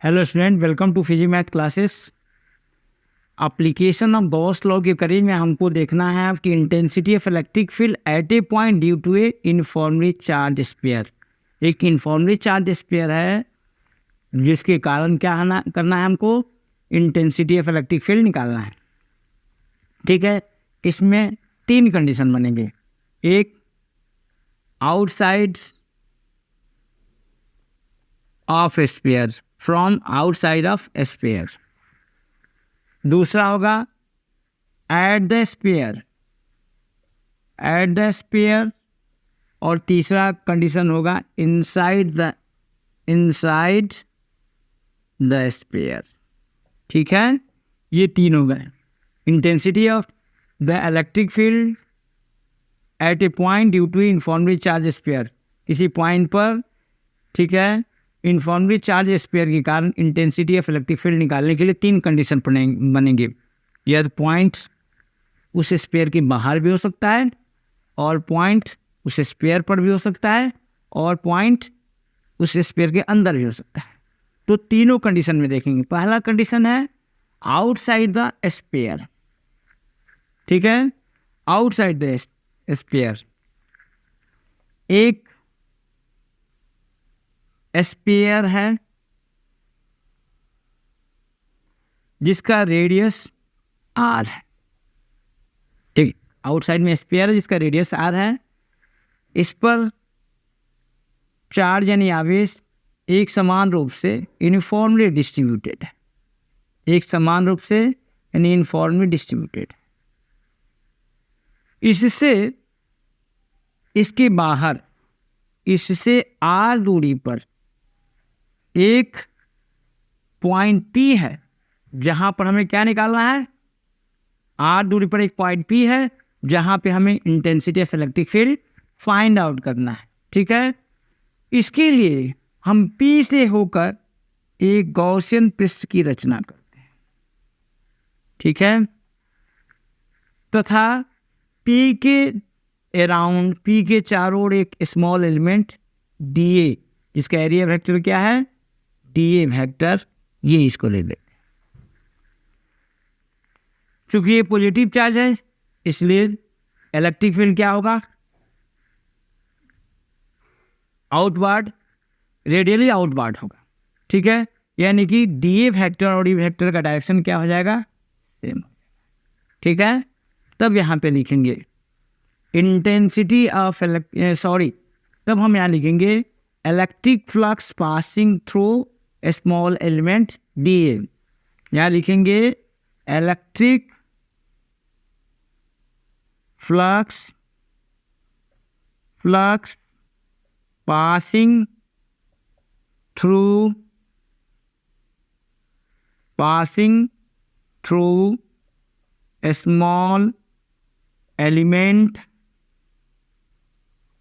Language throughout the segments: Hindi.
Hello student, welcome to Fiji math classes. Application of Gauss law के करीब में हमको देखना है आपकी intensity of electric field at a point due to a uniformly charge sphere. एक यूनिफॉर्मली चार्ज स्फीयर है जिसके कारण क्या करना है, हमको इंटेंसिटी ऑफ इलेक्ट्रिक फील्ड निकालना है। ठीक है, इसमें तीन कंडीशन बनेंगे। एक, outside of sphere, from outside of sphere. दूसरा होगा एट द स्फीयर, और तीसरा कंडीशन होगा इनसाइड द स्फीयर। ठीक है, ये तीन हो गए। Intensity of the electric field at a point due to uniformly charge sphere, किसी पॉइंट पर, ठीक है, यूनिफॉर्मली चार्ज स्फीयर के कारण इंटेंसिटी ऑफ इलेक्ट्रिक फील्ड निकालने के लिए तीन कंडीशन बनेंगे। यह पॉइंट उस स्फीयर के बाहर भी हो सकता है, और पॉइंट उस स्फीयर पर भी हो सकता है, और पॉइंट उस स्फीयर के अंदर भी हो सकता है। तो तीनों कंडीशन में देखेंगे। पहला कंडीशन है आउटसाइड द स्फीयर। ठीक है, आउटसाइड द स्फीयर। एक स्फीयर है जिसका रेडियस आर है। ठीक, आउटसाइड में स्फीयर है जिसका रेडियस आर है। इस पर चार्ज यानी आवेश एक समान रूप से यूनिफॉर्मली डिस्ट्रीब्यूटेड है। एक समान रूप से यानी यूनिफॉर्मली डिस्ट्रीब्यूटेड। इससे इसके बाहर, इससे आर दूरी पर एक पॉइंट पी है, जहां पर हमें क्या निकालना है, आर दूरी पर एक पॉइंट पी है जहां पे हमें intensity of electric field find out करना है। ठीक है, इसके लिए हम पी से होकर एक गॉसियन पृष्ठ की रचना करते हैं। ठीक है, तथा पी के अराउंड, पी के चारों ओर एक स्मॉल एलिमेंट डी ए, जिसका एरिया वेक्टर क्या है, डी ए वेक्टर, ये इसको ले लेते हैं। चूंकि ये पॉजिटिव चार्ज है इसलिए इलेक्ट्रिक फील्ड क्या होगा, आउटवर्ड, रेडियली आउटवर्ड होगा। ठीक है, यानी कि डी ए वेक्टर और ई वेक्टर का डायरेक्शन क्या हो जाएगा, सेम। ठीक है, तब यहाँ पे लिखेंगे इंटेंसिटी ऑफ तब हम यहाँ लिखेंगे electric flux passing through a small element D A. यहाँ लिखेंगे electric flux passing through a small element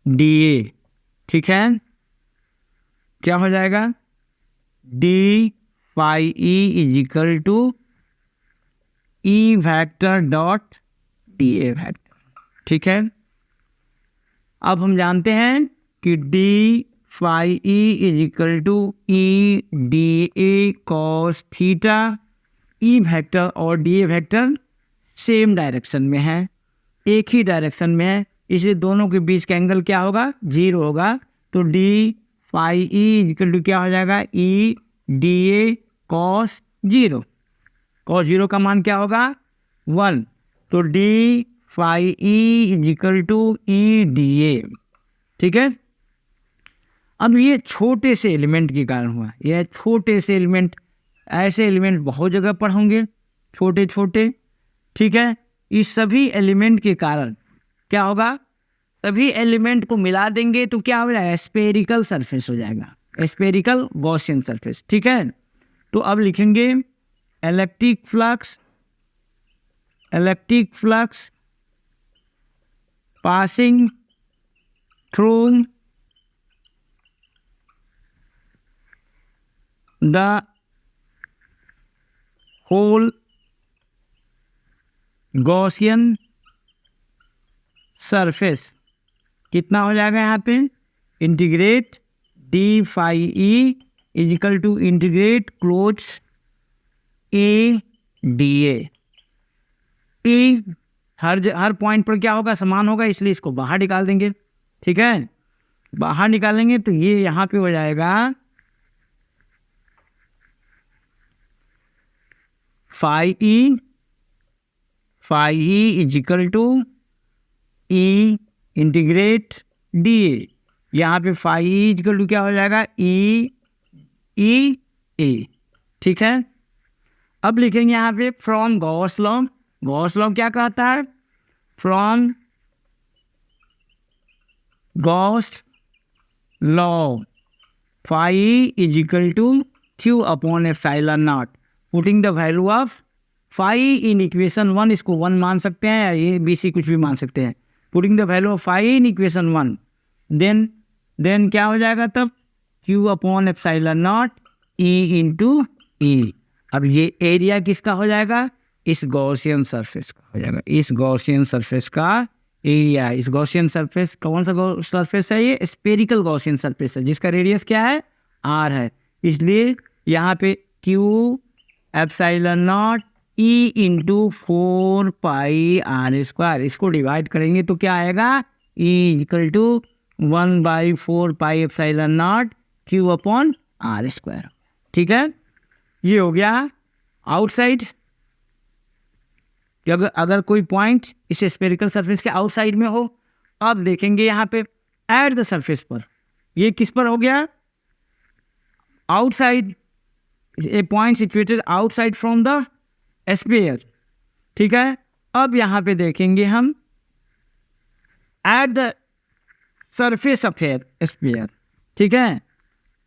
D A. ठीक है, क्या हो जाएगा, D phi E is equal to E vector dot D A vector. ठीक है, अब हम जानते हैं कि D phi E is equal to E D A cos theta. E vector और D A vector same direction में है, एक ही डायरेक्शन में है, इसलिए दोनों के बीच का एंगल क्या होगा, 0 होगा। तो d phi E equal to क्या हो जाएगा, E D A cos 0। Cos 0 का मान क्या होगा, 1। तो d phi E equal to E D A. ठीक है, अब ये छोटे से एलिमेंट के कारण हुआ। यह छोटे से एलिमेंट, ऐसे एलिमेंट बहुत जगह पर होंगे, छोटे छोटे। ठीक है, इस सभी एलिमेंट के कारण क्या होगा, सभी एलिमेंट को मिला देंगे तो क्या हो जाएगा, स्फेरिकल सरफेस हो जाएगा, स्फेरिकल गॉसियन सरफेस। ठीक है, तो अब लिखेंगे electric flux passing through the whole Gaussian surface. कितना हो जाएगा यहाँ पे, integrate d phi E is equal to integrate close A d A. हर पॉइंट पर क्या होगा, समान होगा, इसलिए इसको बाहर निकाल देंगे। ठीक है, बाहर निकालेंगे तो ये यहाँ पे हो जाएगा phi E is equal to E integrate d A. यहाँ पे phi E is equal to क्या हो जाएगा, ई ए। ठीक है, अब लिखेंगे यहाँ पे from Gauss law. Gauss law क्या कहता है, from Gauss law phi is equal to Q upon epsilon naught. Putting the value of phi in equation 1, इसको 1 मान सकते हैं या ये बी सी कुछ भी मान सकते हैं। Putting the value of phi in equation 1, then क्या हो जाएगा तब, Q upon epsilon not E into E. अब ये एरिया किसका हो जाएगा, इस गॉसियन सरफेस का हो जाएगा, इस गॉसियन सरफेस का एरिया। इस गॉसियन सरफेस कौन सा सरफेस है, ये स्पेरिकल गॉसियन सरफेस है जिसका रेडियस क्या है, आर है। इसलिए यहाँ पे Q epsilon not E into 4 pi R square, इसको डिवाइड करेंगे तो क्या आएगा, E equal to 1/4 pi epsilon naught Q upon R square. ठीक है, ये हो गया आउटसाइड। अगर कोई पॉइंट इस स्फेरिकल सरफेस के आउटसाइड में हो, अब देखेंगे यहाँ पे एट द सरफेस पर, ये किस पर हो गया, outside, A point situated outside from the sphere. ठीक है, अब यहाँ पे देखेंगे हम at the surface of sphere. ठीक है,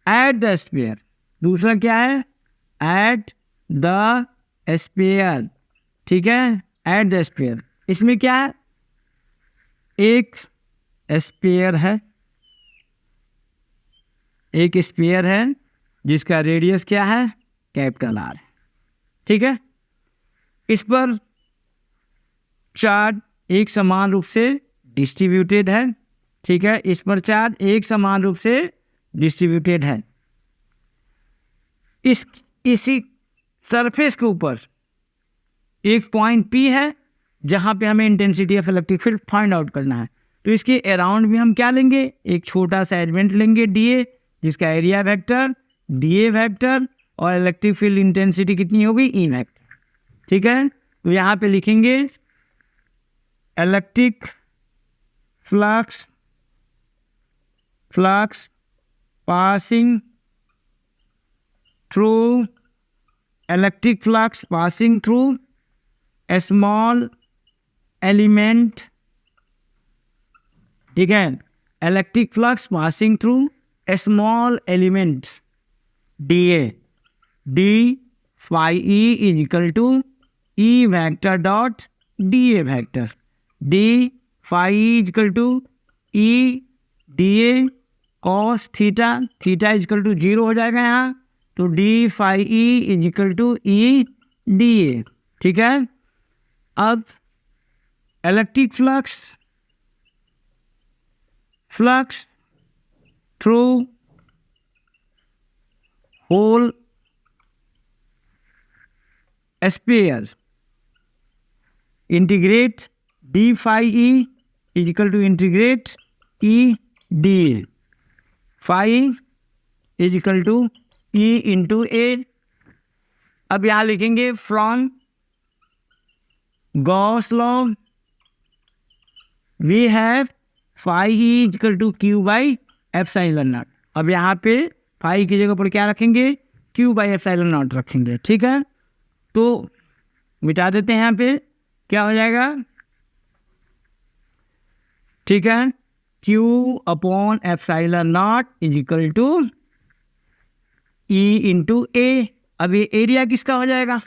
एट द स्फीयर, दूसरा क्या है, एट द स्फीयर। ठीक है, एट द स्फीयर, इसमें क्या है, एक स्फीयर है, एक स्फीयर है जिसका रेडियस क्या है, कैपिटल आर। ठीक है, इस पर चार्ज एक समान रूप से डिस्ट्रीब्यूटेड है। ठीक है, इस पर चार्ज एक समान रूप से डिस्ट्रीब्यूटेड है। इसी सरफेस के ऊपर एक पॉइंट P है जहाँ पे हमें intensity of electric field find out करना है। तो इसके अराउंड भी हम क्या लेंगे, एक छोटा सा एलिमेंट लेंगे dA, जिसका एरिया वेक्टर dA वेक्टर और इलेक्ट्रिक फील्ड इंटेंसिटी कितनी होगी, E वेक्टर। ठीक है, तो यहाँ पे लिखेंगे electric flux passing through, electric flux passing through a small element. ठीक है, electric flux passing through a small element dA, d phi E is equal to E vector dot dA vector, d phi E is equal to E dA cos theta, theta is equal to 0 हो जाएगा यहाँ, तो d phi E is equal to E dA। ठीक है, अब electric flux through whole sphere, integrate d phi E is equal to integrate E dA, phi is equal to E into A। अब यहाँ लिखेंगे from Gauss law we have phi E is equal to Q by epsilon naught. अब यहाँ पे phi की जगह पर क्या रखेंगे, Q बाई एप्सिलॉन नॉट रखेंगे। ठीक है, तो मिटा देते हैं, यहाँ पे क्या हो जाएगा, ठीक है, Q upon epsilon naught is equal to E into A। अब ये एरिया किसका हो जाएगा,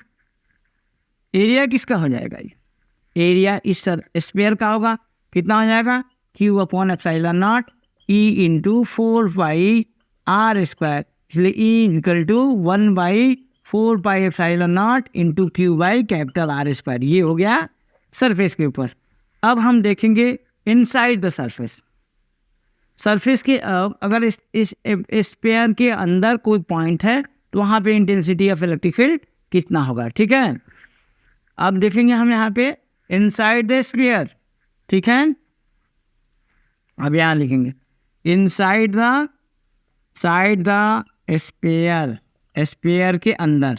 एरिया किसका हो जाएगा, ये एरिया इस स्फीयर का होगा, कितना हो जाएगा, Q upon epsilon naught E into 4 pi R square, इसलिए E equal to 1/4 pi epsilon naught into Q by capital R square. ये हो गया सरफेस के ऊपर। अब हम देखेंगे इनसाइड द सरफेस। सरफेस के अगर इस स्फीयर के अंदर कोई पॉइंट है तो वहाँ पे इंटेंसिटी ऑफ इलेक्ट्रिक फील्ड कितना होगा, ठीक है। अब देखेंगे हम यहाँ पे इनसाइड द स्फीयर, ठीक है। अब यहाँ लिखेंगे इनसाइड द स्फीयर, स्फीयर के अंदर।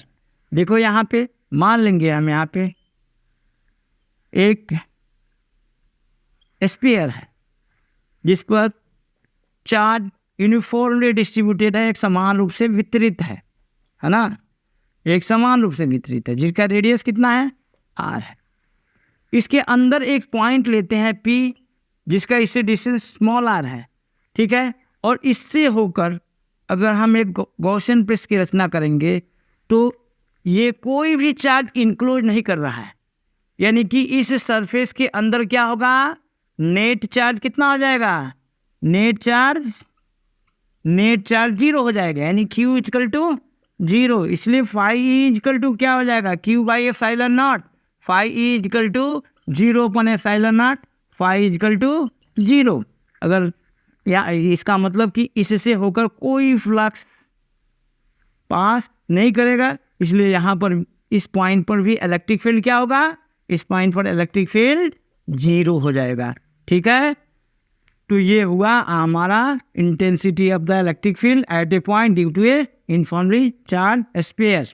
देखो यहाँ पे मान लेंगे हम यहाँ पे एक स्फीयर है जिस पर चार्ज यूनिफॉर्मली डिस्ट्रीब्यूटेड है, एक समान रूप से वितरित है ना, एक समान रूप से वितरित है, जिसका रेडियस कितना है, r है। इसके अंदर एक पॉइंट लेते हैं P, जिसका इससे डिस्टेंस स्मॉल r है, ठीक है। और इससे होकर अगर हम एक गॉसियन प्रेस की रचना करेंगे तो ये कोई भी चार्ज इंक्लूड नहीं कर रहा है, यानी कि इस सरफेस के अंदर क्या होगा, नेट चार्ज कितना हो जाएगा, नेट चार्ज 0 हो जाएगा, यानी Q इक्वल टू 0। इसलिए फाई ई इक्वल टू क्या हो जाएगा, Q by epsilon naught, phi E equal to 0 upon epsilon naught, phi equal to 0। अगर या इसका मतलब कि इससे होकर कोई फ्लक्स पास नहीं करेगा, इसलिए यहाँ पर इस पॉइंट पर भी इलेक्ट्रिक फील्ड क्या होगा, इस पॉइंट पर इलेक्ट्रिक फील्ड 0 हो जाएगा, ठीक है। तो ये हुआ हमारा intensity of the electric field at a point due to a uniformly charge sphere.